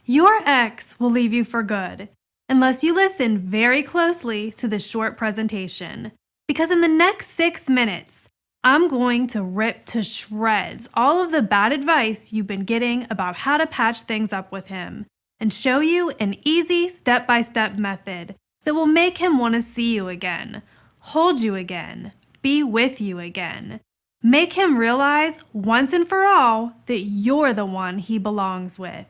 Your ex will leave you for good unless you listen very closely to this short presentation. Because in the next 6 minutes, I'm going to rip to shreds all of the bad advice you've been getting about how to patch things up with him and show you an easy step-by-step method that will make him want to see you again, hold you again, be with you again. Make him realize once and for all that you're the one he belongs with.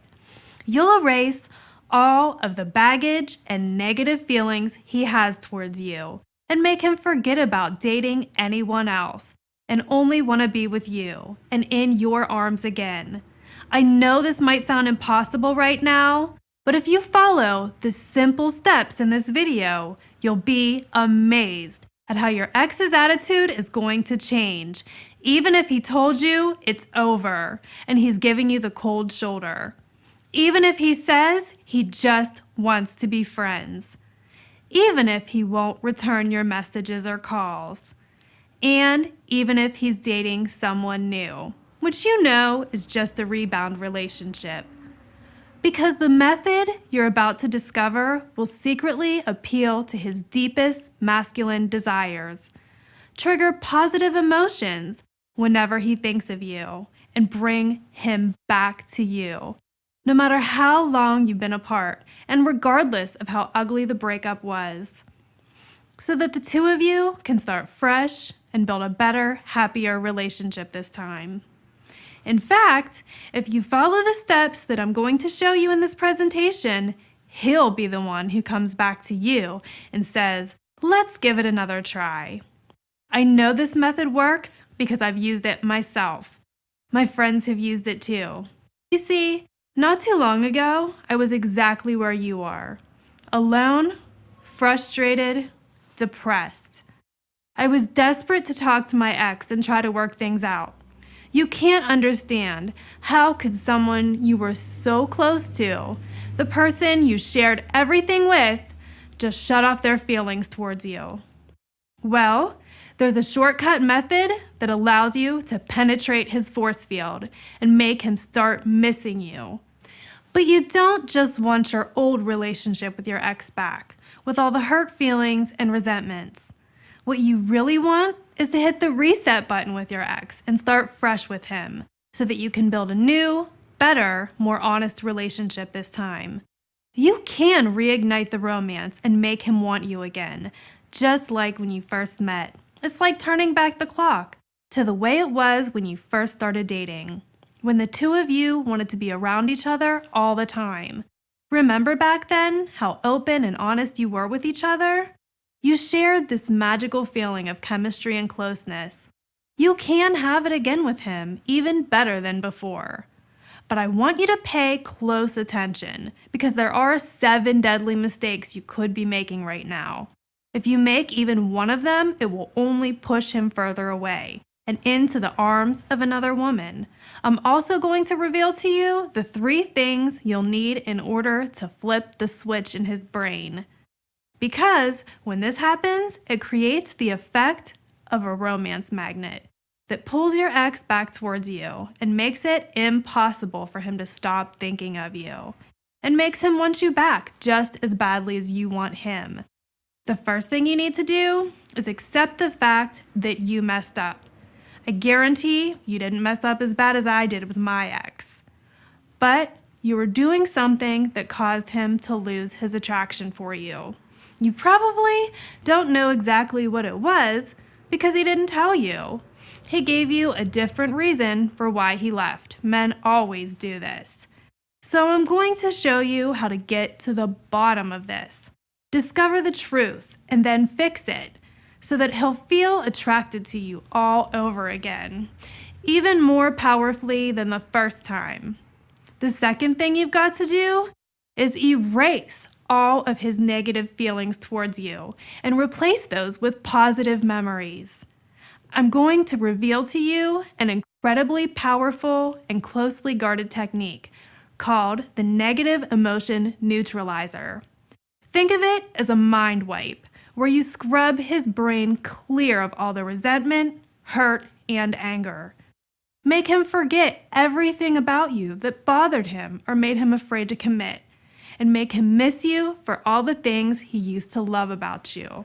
You'll erase all of the baggage and negative feelings he has towards you and make him forget about dating anyone else and only want to be with you and in your arms again. I know this might sound impossible right now, but if you follow the simple steps in this video, you'll be amazed at how your ex's attitude is going to change, even if he told you it's over and he's giving you the cold shoulder. Even if he says he just wants to be friends. Even if he won't return your messages or calls. And even if he's dating someone new, which you know is just a rebound relationship. Because the method you're about to discover will secretly appeal to his deepest masculine desires, trigger positive emotions whenever he thinks of you, and bring him back to you. No matter how long you've been apart, and regardless of how ugly the breakup was, so that the two of you can start fresh and build a better, happier relationship this time. In fact, if you follow the steps that I'm going to show you in this presentation, he'll be the one who comes back to you and says, "Let's give it another try." I know this method works because I've used it myself. My friends have used it too. You see, not too long ago, I was exactly where you are. Alone, frustrated, depressed. I was desperate to talk to my ex and try to work things out. You can't understand how could someone you were so close to, the person you shared everything with, just shut off their feelings towards you. Well, there's a shortcut method that allows you to penetrate his force field and make him start missing you. But you don't just want your old relationship with your ex back, with all the hurt feelings and resentments. What you really want is to hit the reset button with your ex and start fresh with him so that you can build a new, better, more honest relationship this time. You can reignite the romance and make him want you again, just like when you first met. It's like turning back the clock to the way it was when you first started dating, when the two of you wanted to be around each other all the time. Remember back then how open and honest you were with each other? You shared this magical feeling of chemistry and closeness. You can have it again with him, even better than before. But I want you to pay close attention because there are 7 deadly mistakes you could be making right now. If you make even one of them, it will only push him further away and into the arms of another woman. I'm also going to reveal to you the 3 things you'll need in order to flip the switch in his brain. Because when this happens, it creates the effect of a romance magnet that pulls your ex back towards you and makes it impossible for him to stop thinking of you and makes him want you back just as badly as you want him. The first thing you need to do is accept the fact that you messed up. I guarantee you didn't mess up as bad as I did with my ex. But you were doing something that caused him to lose his attraction for you. You probably don't know exactly what it was because he didn't tell you. He gave you a different reason for why he left. Men always do this. So I'm going to show you how to get to the bottom of this. Discover the truth and then fix it so that he'll feel attracted to you all over again, even more powerfully than the first time. The second thing you've got to do is erase all of his negative feelings towards you and replace those with positive memories. I'm going to reveal to you an incredibly powerful and closely guarded technique called the negative emotion neutralizer. Think of it as a mind wipe where you scrub his brain clear of all the resentment, hurt, and anger. Make him forget everything about you that bothered him or made him afraid to commit, and make him miss you for all the things he used to love about you.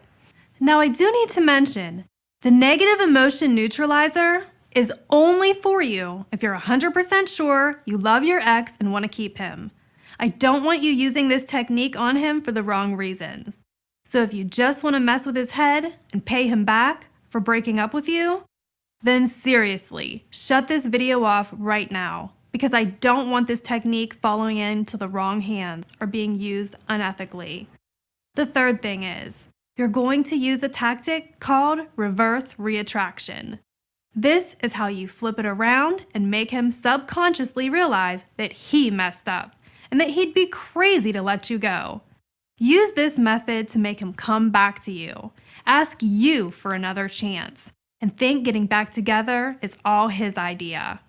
Now, I do need to mention, the negative emotion neutralizer is only for you if you're 100% sure you love your ex and want to keep him. I don't want you using this technique on him for the wrong reasons. So if you just want to mess with his head and pay him back for breaking up with you, then seriously, shut this video off right now, because I don't want this technique falling into the wrong hands or being used unethically. The third thing is, you're going to use a tactic called reverse reattraction. This is how you flip it around and make him subconsciously realize that he messed up and that he'd be crazy to let you go. Use this method to make him come back to you, ask you for another chance, and think getting back together is all his idea.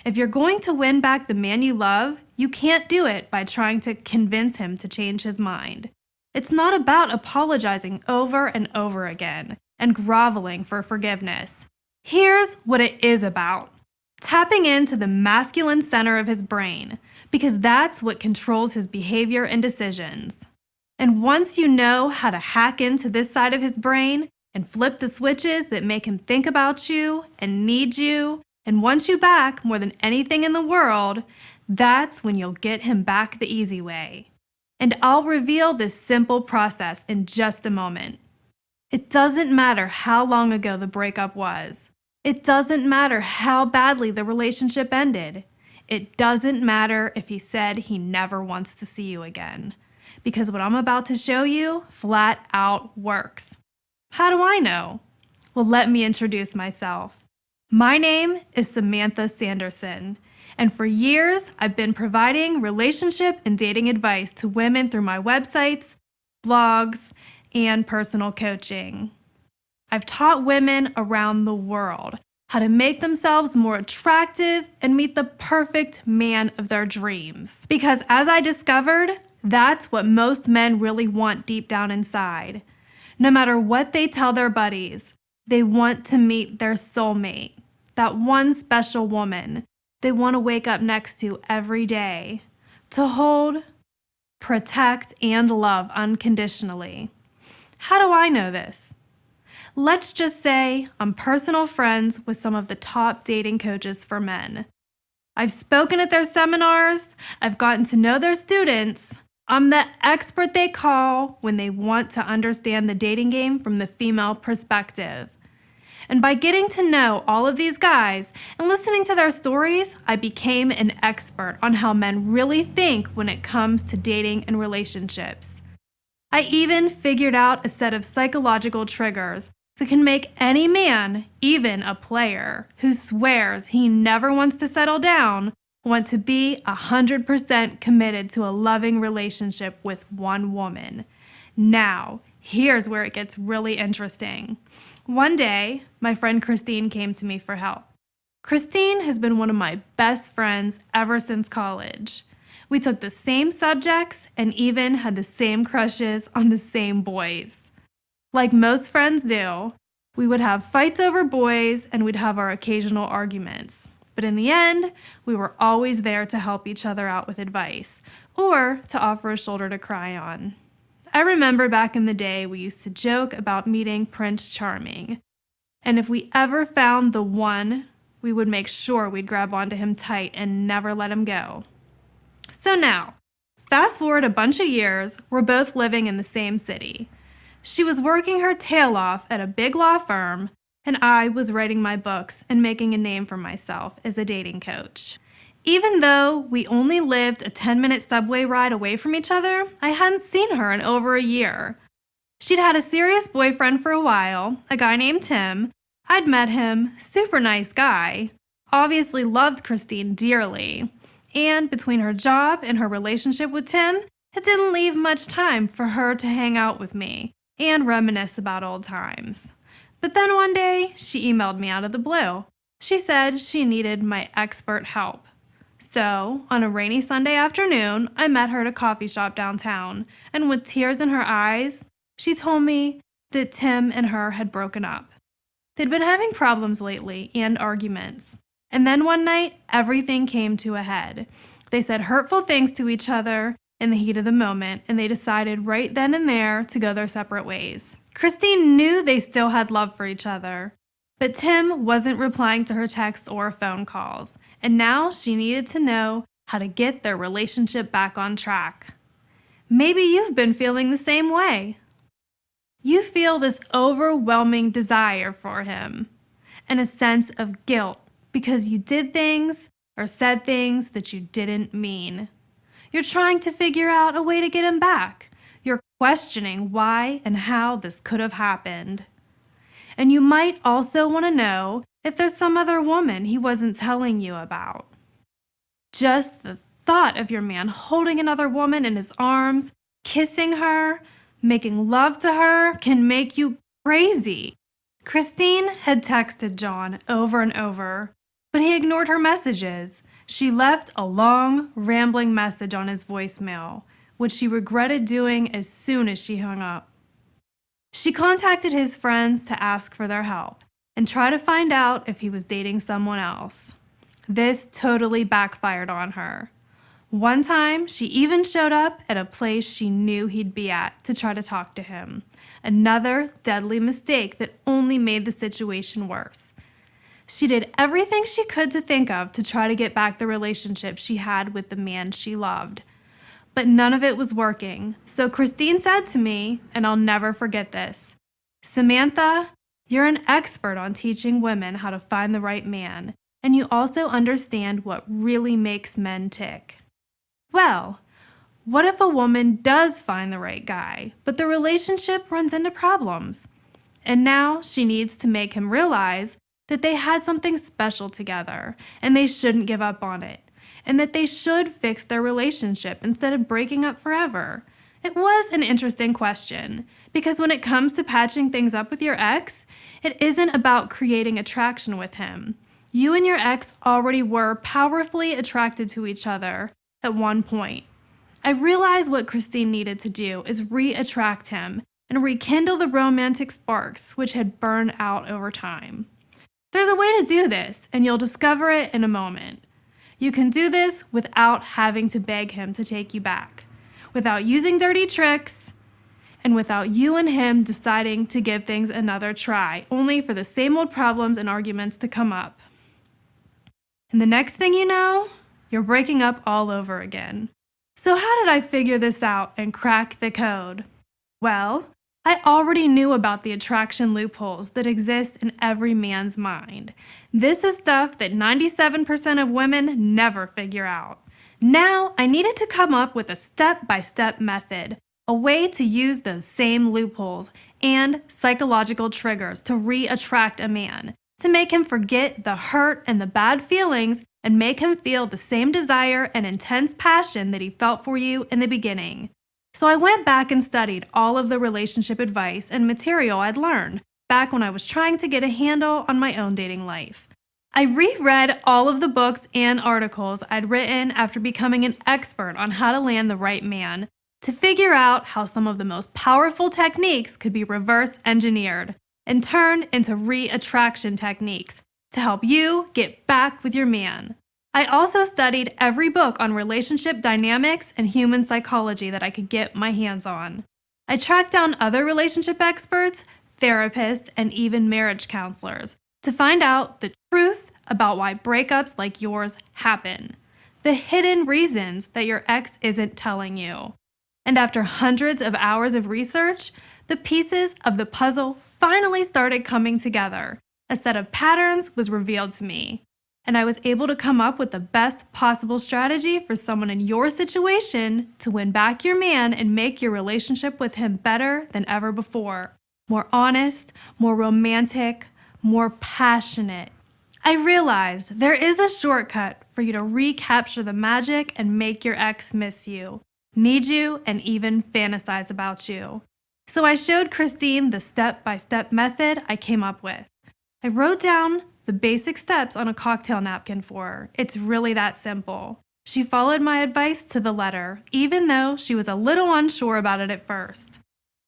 If you're going to win back the man you love, you can't do it by trying to convince him to change his mind. It's not about apologizing over and over again and groveling for forgiveness. Here's what it is about: tapping into the masculine center of his brain, because that's what controls his behavior and decisions. And once you know how to hack into this side of his brain and flip the switches that make him think about you and need you and want you back more than anything in the world, that's when you'll get him back the easy way. And I'll reveal this simple process in just a moment. It doesn't matter how long ago the breakup was. It doesn't matter how badly the relationship ended. It doesn't matter if he said he never wants to see you again. Because what I'm about to show you flat out works. How do I know? Well, let me introduce myself. My name is Samantha Sanderson, and for years I've been providing relationship and dating advice to women through my websites, blogs, and personal coaching. I've taught women around the world how to make themselves more attractive and meet the perfect man of their dreams. Because as I discovered, that's what most men really want deep down inside. No matter what they tell their buddies, they want to meet their soulmate, that one special woman they want to wake up next to every day, to hold, protect, and love unconditionally. How do I know this? Let's just say I'm personal friends with some of the top dating coaches for men. I've spoken at their seminars, I've gotten to know their students. I'm the expert they call when they want to understand the dating game from the female perspective. And by getting to know all of these guys and listening to their stories, I became an expert on how men really think when it comes to dating and relationships. I even figured out a set of psychological triggers that can make any man, even a player, who swears he never wants to settle down, want to be 100% committed to a loving relationship with one woman. Now, here's where it gets really interesting. One day, my friend Christine came to me for help. Christine has been one of my best friends ever since college. We took the same subjects and even had the same crushes on the same boys. Like most friends do, we would have fights over boys and we'd have our occasional arguments. But in the end, we were always there to help each other out with advice or to offer a shoulder to cry on. I remember back in the day we used to joke about meeting Prince Charming. And if we ever found the one, we would make sure we'd grab onto him tight and never let him go. So now, fast forward a bunch of years, we're both living in the same city. She was working her tail off at a big law firm, and I was writing my books and making a name for myself as a dating coach. Even though we only lived a 10-minute subway ride away from each other, I hadn't seen her in over a year. She'd had a serious boyfriend for a while, a guy named Tim. I'd met him, super nice guy, obviously loved Christine dearly. And between her job and her relationship with Tim, it didn't leave much time for her to hang out with me and reminisce about old times. But then one day, she emailed me out of the blue. She said she needed my expert help. So, on a rainy Sunday afternoon, I met her at a coffee shop downtown, and with tears in her eyes, she told me that Tim and her had broken up. They'd been having problems lately and arguments. And then one night, everything came to a head. They said hurtful things to each other in the heat of the moment, and they decided right then and there to go their separate ways. Christine knew they still had love for each other, but Tim wasn't replying to her texts or phone calls, and now she needed to know how to get their relationship back on track. Maybe you've been feeling the same way. You feel this overwhelming desire for him and a sense of guilt because you did things or said things that you didn't mean. You're trying to figure out a way to get him back. You're questioning why and how this could have happened. And you might also want to know if there's some other woman he wasn't telling you about. Just the thought of your man holding another woman in his arms, kissing her, making love to her can make you crazy. Christine had texted John over and over, but he ignored her messages. She left a long, rambling message on his voicemail, which she regretted doing as soon as she hung up. She contacted his friends to ask for their help and try to find out if he was dating someone else. This totally backfired on her. One time, she even showed up at a place she knew he'd be at to try to talk to him. Another deadly mistake that only made the situation worse. She did everything she could to think of to try to get back the relationship she had with the man she loved. But none of it was working. So Christine said to me, and I'll never forget this, "Samantha, you're an expert on teaching women how to find the right man, and you also understand what really makes men tick. Well, what if a woman does find the right guy, but the relationship runs into problems? And now she needs to make him realize that they had something special together, and they shouldn't give up on it, and that they should fix their relationship instead of breaking up forever." It was an interesting question, because when it comes to patching things up with your ex, it isn't about creating attraction with him. You and your ex already were powerfully attracted to each other at one point. I realized what Christine needed to do is re-attract him and rekindle the romantic sparks which had burned out over time. There's a way to do this, and you'll discover it in a moment. You can do this without having to beg him to take you back, without using dirty tricks, and without you and him deciding to give things another try, only for the same old problems and arguments to come up. And the next thing you know, you're breaking up all over again. So how did I figure this out and crack the code? Well, I already knew about the attraction loopholes that exist in every man's mind. This is stuff that 97% of women never figure out. Now, I needed to come up with a step-by-step method, a way to use those same loopholes and psychological triggers to re-attract a man, to make him forget the hurt and the bad feelings and make him feel the same desire and intense passion that he felt for you in the beginning. So I went back and studied all of the relationship advice and material I'd learned back when I was trying to get a handle on my own dating life. I reread all of the books and articles I'd written after becoming an expert on how to land the right man, to figure out how some of the most powerful techniques could be reverse engineered and turned into re-attraction techniques to help you get back with your man. I also studied every book on relationship dynamics and human psychology that I could get my hands on. I tracked down other relationship experts, therapists, and even marriage counselors to find out the truth about why breakups like yours happen, the hidden reasons that your ex isn't telling you. And after hundreds of hours of research, the pieces of the puzzle finally started coming together. A set of patterns was revealed to me, and I was able to come up with the best possible strategy for someone in your situation to win back your man and make your relationship with him better than ever before. More honest, more romantic, more passionate. I realized there is a shortcut for you to recapture the magic and make your ex miss you, need you, and even fantasize about you. So I showed Christine the step-by-step method I came up with. I wrote down the basic steps on a cocktail napkin for her. It's really that simple. She followed my advice to the letter, even though she was a little unsure about it at first.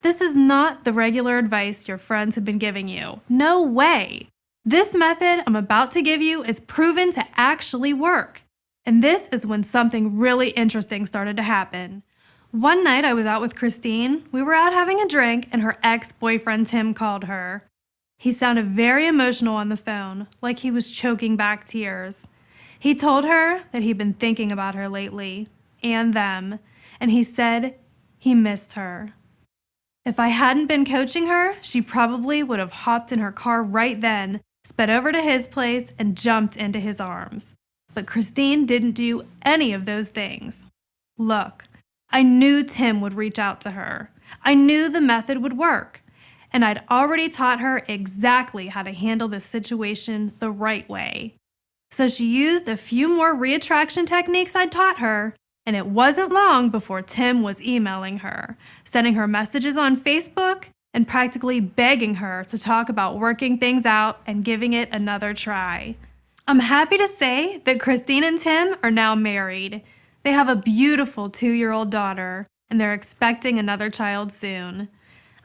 This is not the regular advice your friends have been giving you. No way! This method I'm about to give you is proven to actually work. And this is when something really interesting started to happen. One night I was out with Christine. We were out having a drink, and her ex-boyfriend Tim called her. He sounded very emotional on the phone, like he was choking back tears. He told her that he'd been thinking about her lately, and them, and he said he missed her. If I hadn't been coaching her, she probably would have hopped in her car right then, sped over to his place, and jumped into his arms. But Christine didn't do any of those things. Look, I knew Tim would reach out to her. I knew the method would work. And I'd already taught her exactly how to handle this situation the right way. So she used a few more reattraction techniques I'd taught her, and it wasn't long before Tim was emailing her, sending her messages on Facebook, and practically begging her to talk about working things out and giving it another try. I'm happy to say that Christine and Tim are now married. They have a beautiful 2-year-old daughter, and they're expecting another child soon.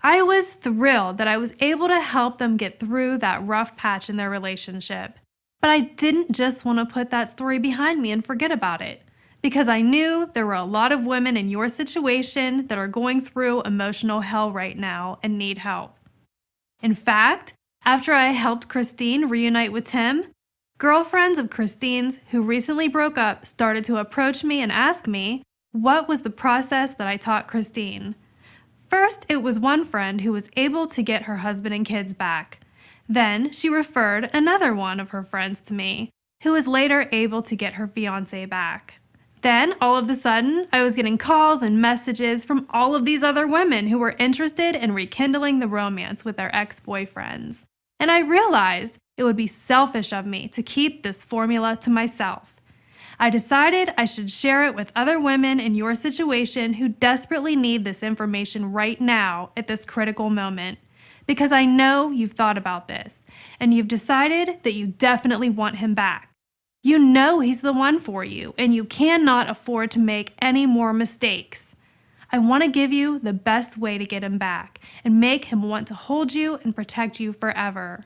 I was thrilled that I was able to help them get through that rough patch in their relationship. But I didn't just want to put that story behind me and forget about it, because I knew there were a lot of women in your situation that are going through emotional hell right now and need help. In fact, after I helped Christine reunite with Tim, girlfriends of Christine's who recently broke up started to approach me and ask me what was the process that I taught Christine. First, it was one friend who was able to get her husband and kids back. Then she referred another one of her friends to me, who was later able to get her fiancé back. Then, all of a sudden, I was getting calls and messages from all of these other women who were interested in rekindling the romance with their ex-boyfriends. And I realized it would be selfish of me to keep this formula to myself. I decided I should share it with other women in your situation who desperately need this information right now at this critical moment. Because I know you've thought about this, and you've decided that you definitely want him back. You know he's the one for you, and you cannot afford to make any more mistakes. I want to give you the best way to get him back and make him want to hold you and protect you forever.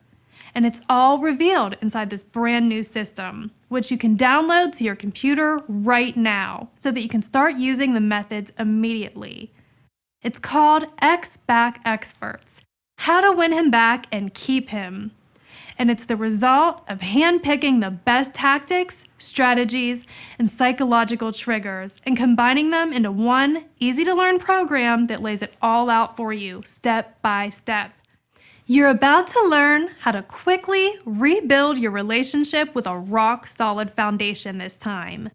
And it's all revealed inside this brand new system, which you can download to your computer right now so that you can start using the methods immediately. It's called Ex-Back Experts, How to Win Him Back and Keep Him. And it's the result of handpicking the best tactics, strategies, and psychological triggers and combining them into one easy-to-learn program that lays it all out for you step by step. You're about to learn how to quickly rebuild your relationship with a rock-solid foundation this time.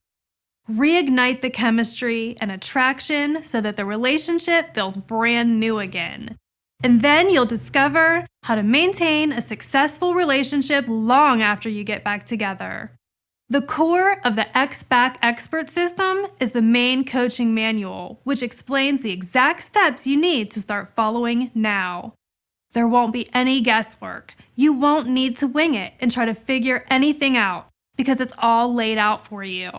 Reignite the chemistry and attraction so that the relationship feels brand new again. And then you'll discover how to maintain a successful relationship long after you get back together. The core of the Ex-Back Expert system is the main coaching manual, which explains the exact steps you need to start following now. There won't be any guesswork. You won't need to wing it and try to figure anything out because it's all laid out for you.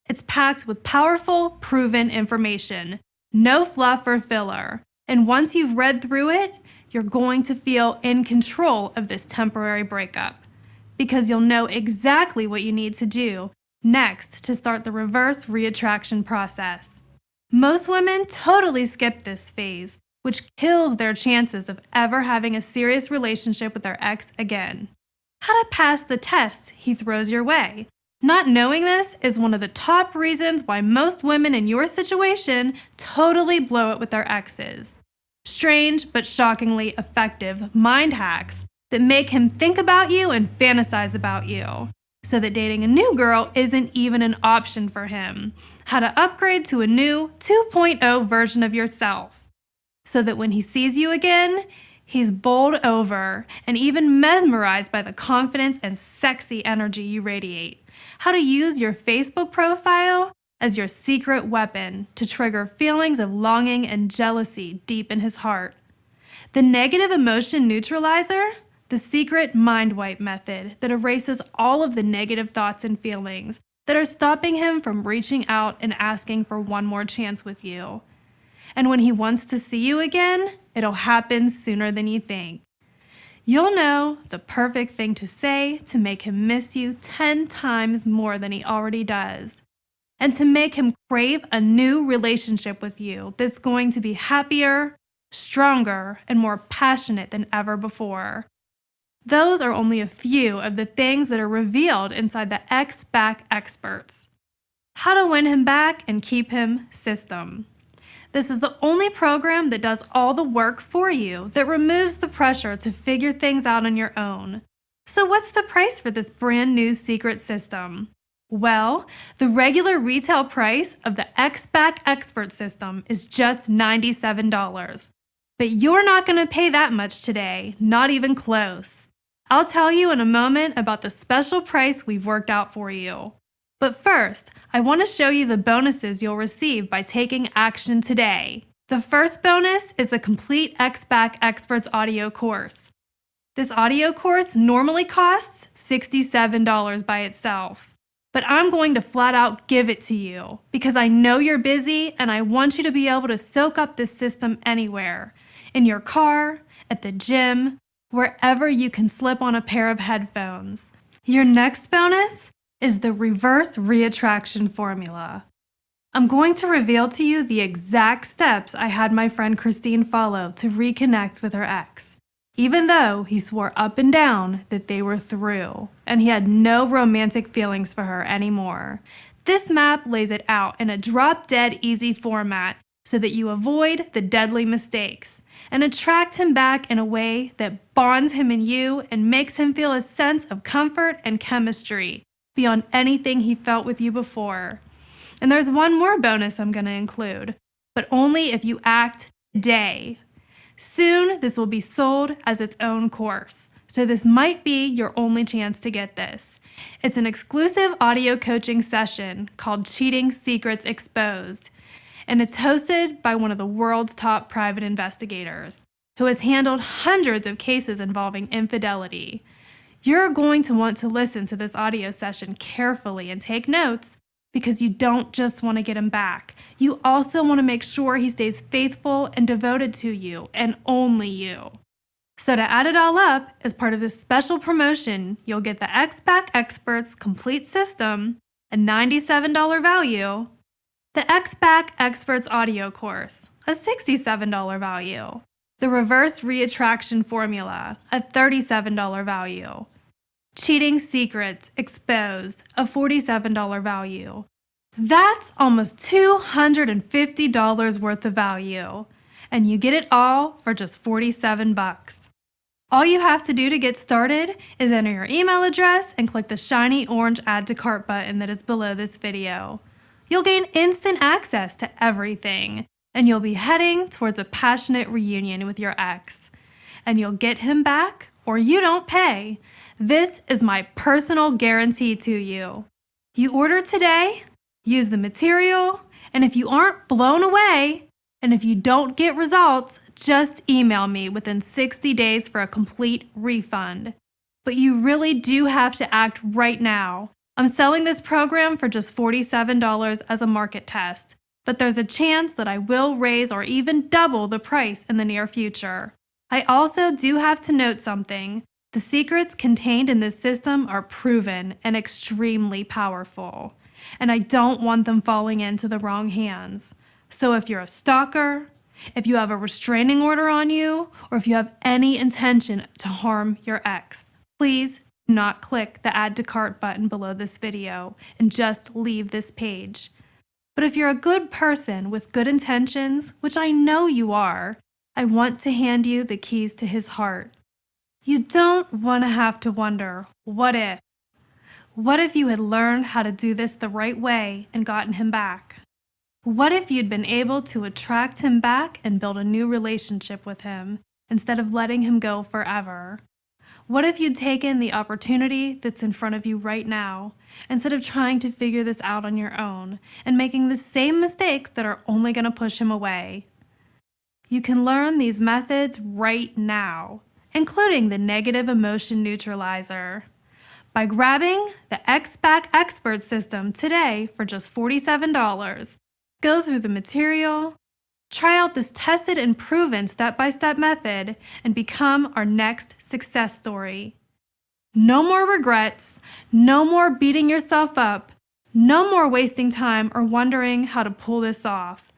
It's packed with powerful, proven information. No fluff or filler. And once you've read through it, you're going to feel in control of this temporary breakup because you'll know exactly what you need to do next to start the reverse reattraction process. Most women totally skip this phase, which kills their chances of ever having a serious relationship with their ex again. How to pass the tests he throws your way. Not knowing this is one of the top reasons why most women in your situation totally blow it with their exes. Strange but shockingly effective mind hacks that make him think about you and fantasize about you, so that dating a new girl isn't even an option for him. How to upgrade to a new 2.0 version of yourself, so that when he sees you again, he's bowled over and even mesmerized by the confidence and sexy energy you radiate. How to use your Facebook profile as your secret weapon to trigger feelings of longing and jealousy deep in his heart. The negative emotion neutralizer, the secret mind wipe method that erases all of the negative thoughts and feelings that are stopping him from reaching out and asking for one more chance with you. And when he wants to see you again, it'll happen sooner than you think. You'll know the perfect thing to say to make him miss you 10 times more than he already does, and to make him crave a new relationship with you that's going to be happier, stronger, and more passionate than ever before. Those are only a few of the things that are revealed inside the X-Back Experts. How to Win Him Back and Keep Him system. This is the only program that does all the work for you, that removes the pressure to figure things out on your own. So what's the price for this brand new secret system? Well, the regular retail price of the X-Back Expert system is just $97. But you're not going to pay that much today, not even close. I'll tell you in a moment about the special price we've worked out for you. But first, I want to show you the bonuses you'll receive by taking action today. The first bonus is the complete X-Back Experts audio course. This audio course normally costs $67 by itself, but I'm going to flat out give it to you because I know you're busy and I want you to be able to soak up this system anywhere, in your car, at the gym, wherever you can slip on a pair of headphones. Your next bonus is the reverse reattraction formula. I'm going to reveal to you the exact steps I had my friend Christine follow to reconnect with her ex, even though he swore up and down that they were through and he had no romantic feelings for her anymore. This map lays it out in a drop-dead easy format so that you avoid the deadly mistakes and attract him back in a way that bonds him and you and makes him feel a sense of comfort and chemistry beyond anything he felt with you before. And there's one more bonus I'm going to include, but only if you act today. Soon, this will be sold as its own course, so this might be your only chance to get this. It's an exclusive audio coaching session called Cheating Secrets Exposed, and it's hosted by one of the world's top private investigators who has handled hundreds of cases involving infidelity. You're going to want to listen to this audio session carefully and take notes because you don't just want to get him back. You also want to make sure he stays faithful and devoted to you and only you. So to add it all up, as part of this special promotion, you'll get the X-Back Experts Complete System, a $97 value, the X-Back Experts Audio Course, a $67 value, the Reverse Reattraction Formula, a $37 value, Cheating Secrets Exposed, a $47 value. That's almost $250 worth of value, and you get it all for just $47. All you have to do to get started is enter your email address and click the shiny orange Add to Cart button that is below this video. You'll gain instant access to everything, and you'll be heading towards a passionate reunion with your ex. And you'll get him back, or you don't pay. This is my personal guarantee to you. You order today, use the material, and if you aren't blown away, and if you don't get results, just email me within 60 days for a complete refund. But you really do have to act right now. I'm selling this program for just $47 as a market test, but there's a chance that I will raise or even double the price in the near future. I also do have to note something. The secrets contained in this system are proven and extremely powerful, and I don't want them falling into the wrong hands. So if you're a stalker, if you have a restraining order on you, or if you have any intention to harm your ex, please do not click the Add to Cart button below this video and just leave this page. But if you're a good person with good intentions, which I know you are, I want to hand you the keys to his heart. You don't want to have to wonder, what if? What if you had learned how to do this the right way and gotten him back? What if you'd been able to attract him back and build a new relationship with him instead of letting him go forever? What if you'd taken the opportunity that's in front of you right now instead of trying to figure this out on your own and making the same mistakes that are only going to push him away? You can learn these methods right now, including the negative emotion neutralizer, by grabbing the X-Back Expert System today for just $47. Go through the material, Try out this tested and proven step-by-step method and become our next success story. No more regrets, no more beating yourself up, no more wasting time or wondering how to pull this off.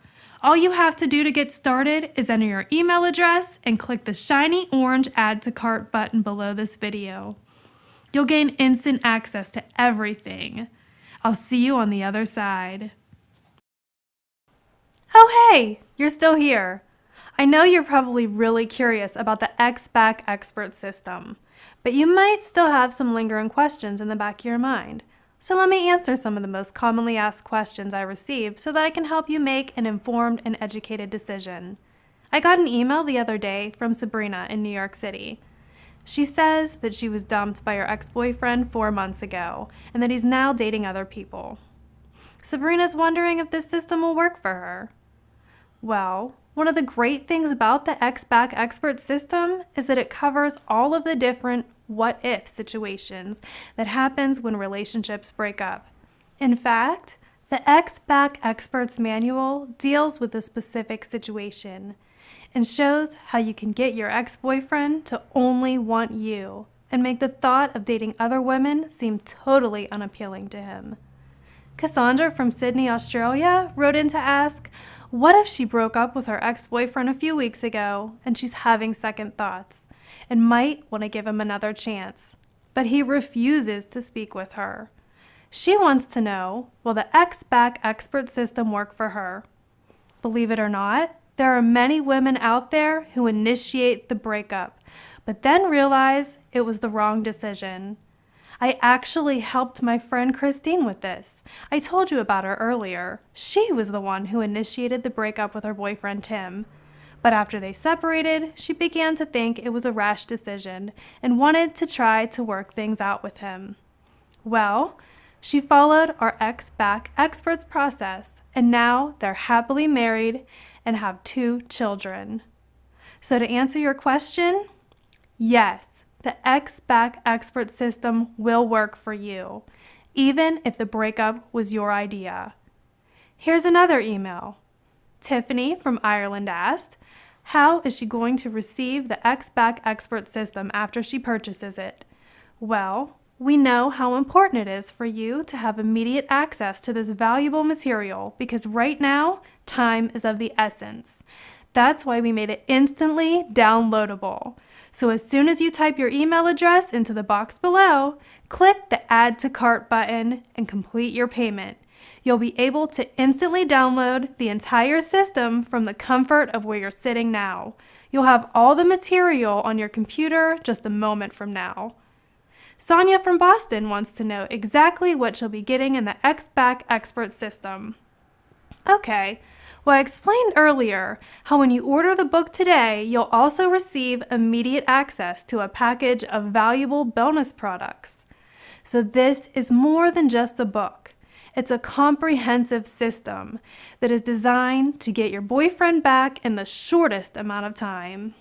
All you have to do to get started is enter your email address and click the shiny orange Add to Cart button below this video. You'll gain instant access to everything. I'll see you on the other side. Oh hey, you're still here. I know you're probably really curious about the X-Back Expert system, but you might still have some lingering questions in the back of your mind. So let me answer some of the most commonly asked questions I receive so that I can help you make an informed and educated decision. I got an email the other day from Sabrina in New York City. She says that she was dumped by her ex-boyfriend 4 months ago and that he's now dating other people. Sabrina's wondering if this system will work for her. Well, one of the great things about the X-Back Expert system is that it covers all of the different what-if situations that happens when relationships break up. In fact, the X-Back Expert's manual deals with a specific situation and shows how you can get your ex-boyfriend to only want you and make the thought of dating other women seem totally unappealing to him. Cassandra from Sydney, Australia wrote in to ask, what if she broke up with her ex-boyfriend a few weeks ago and she's having second thoughts and might want to give him another chance, but he refuses to speak with her? She wants to know, will the X-Back Expert system work for her? Believe it or not, there are many women out there who initiate the breakup, but then realize it was the wrong decision. I actually helped my friend Christine with this. I told you about her earlier. She was the one who initiated the breakup with her boyfriend Tim. But after they separated, she began to think it was a rash decision and wanted to try to work things out with him. Well, she followed our X-Back Expert's process, and now they're happily married and have 2 children. So to answer your question, yes, the X-Back Expert system will work for you, even if the breakup was your idea. Here's another email. Tiffany from Ireland asked, how is she going to receive the X-Back Expert system after she purchases it? Well, we know how important it is for you to have immediate access to this valuable material because right now, time is of the essence. That's why we made it instantly downloadable. So as soon as you type your email address into the box below, click the Add to Cart button and complete your payment. You'll be able to instantly download the entire system from the comfort of where you're sitting now. You'll have all the material on your computer just a moment from now. Sonia from Boston wants to know exactly what she'll be getting in the X-Back Expert system. Okay, well, I explained earlier how when you order the book today, you'll also receive immediate access to a package of valuable bonus products. So this is more than just a book. It's a comprehensive system that is designed to get your boyfriend back in the shortest amount of time.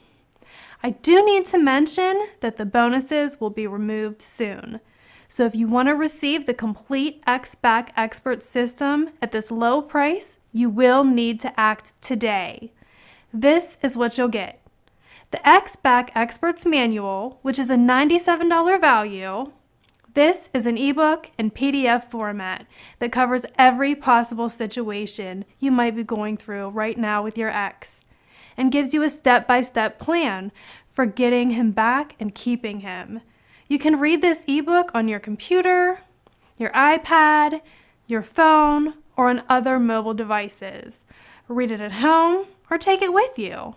I do need to mention that the bonuses will be removed soon. So if you want to receive the complete X-Back Expert system at this low price, you will need to act today. This is what you'll get. The X-Back Expert's Manual, which is a $97 value. This is an ebook and PDF format that covers every possible situation you might be going through right now with your ex and gives you a step-by-step plan for getting him back and keeping him. You can read this ebook on your computer, your iPad, your phone, or on other mobile devices. Read it at home or take it with you.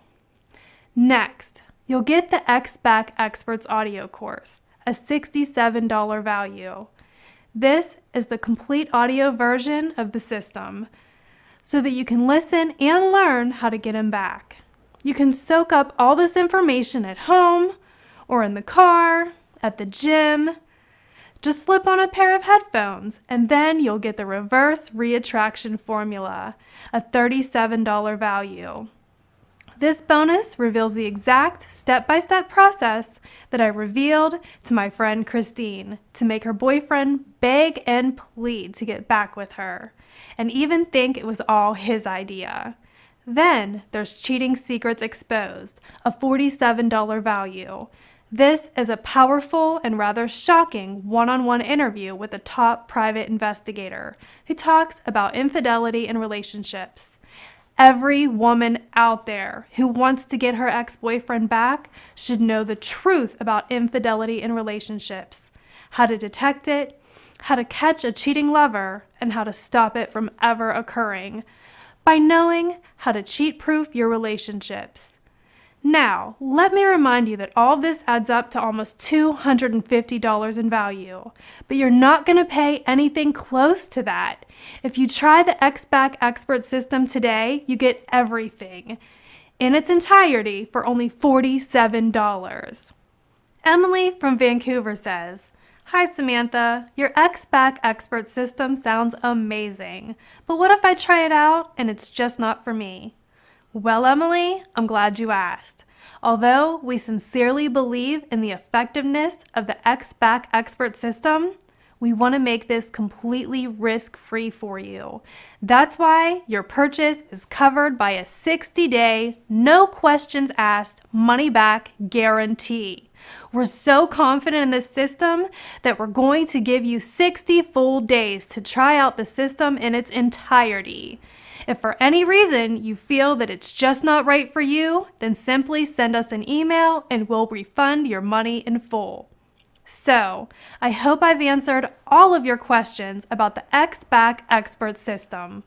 Next, you'll get the X-Back Experts audio course, a $67 value. This is the complete audio version of the system so that you can listen and learn how to get him back. You can soak up all this information at home or in the car, at the gym. Just slip on a pair of headphones and then you'll get the reverse reattraction formula, a $37 value. This bonus reveals the exact step-by-step process that I revealed to my friend Christine to make her boyfriend beg and plead to get back with her and even think it was all his idea. Then there's Cheating Secrets Exposed, a $47 value. This is a powerful and rather shocking one-on-one interview with a top private investigator who talks about infidelity in relationships. Every woman out there who wants to get her ex-boyfriend back should know the truth about infidelity in relationships, how to detect it, how to catch a cheating lover, and how to stop it from ever occurring by knowing how to cheat-proof your relationships. Now, let me remind you that all of this adds up to almost $250 in value, but you're not going to pay anything close to that. If you try the X-Back Expert system today, you get everything in its entirety for only $47. Emily from Vancouver says, "Hi Samantha, your X-Back Expert system sounds amazing, but what if I try it out and it's just not for me?" Well, Emily, I'm glad you asked. Although we sincerely believe in the effectiveness of the X-Back Expert system, we want to make this completely risk-free for you. That's why your purchase is covered by a 60-day, no questions asked, money-back guarantee. We're so confident in this system that we're going to give you 60 full days to try out the system in its entirety. If for any reason you feel that it's just not right for you, then simply send us an email and we'll refund your money in full. So, I hope I've answered all of your questions about the X-Back Expert system.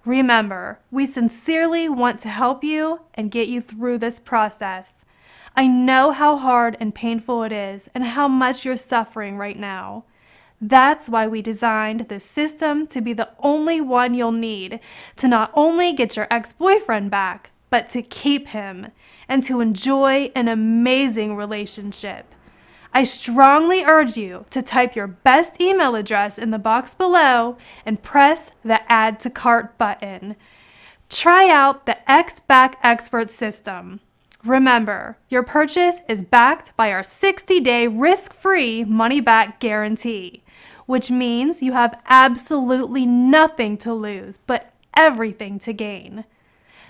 Remember, we sincerely want to help you and get you through this process. I know how hard and painful it is and how much you're suffering right now. That's why we designed this system to be the only one you'll need to not only get your ex-boyfriend back, but to keep him and to enjoy an amazing relationship. I strongly urge you to type your best email address in the box below and press the Add to Cart button. Try out the X-Back Expert system. Remember, your purchase is backed by our 60-day risk-free money-back guarantee, which means you have absolutely nothing to lose but everything to gain.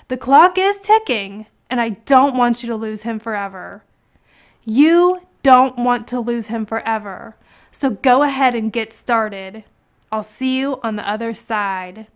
The clock is ticking, and I don't want you to lose him forever. You don't want to lose him forever, so go ahead and get started. I'll see you on the other side.